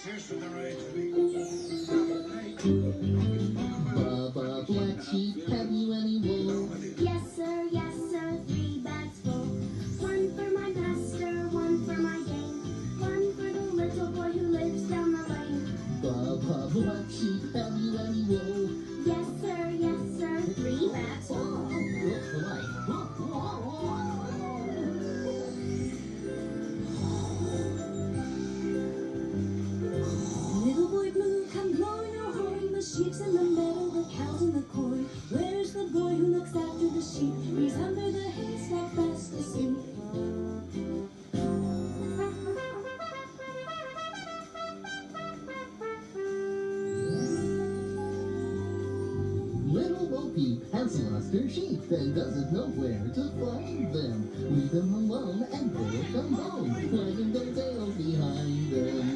Here's for the right Baba Black Sheep, have you any wool? Yes, sir, 3 bags full. One for my master, one for my dame, one for the little boy who lives down the lane. Baba Black Sheep, have you any wool? Yes, sir, 3 bags full. Little boy blue, come blow your horn. The sheep's in the meadow, the cow's in the corn. Where's the boy who looks after the sheep? He's under the haystack fast asleep. Little Bo Peep has lost her sheep and doesn't know where to find them. Leave them alone and they'll come home, wagging their tails behind them.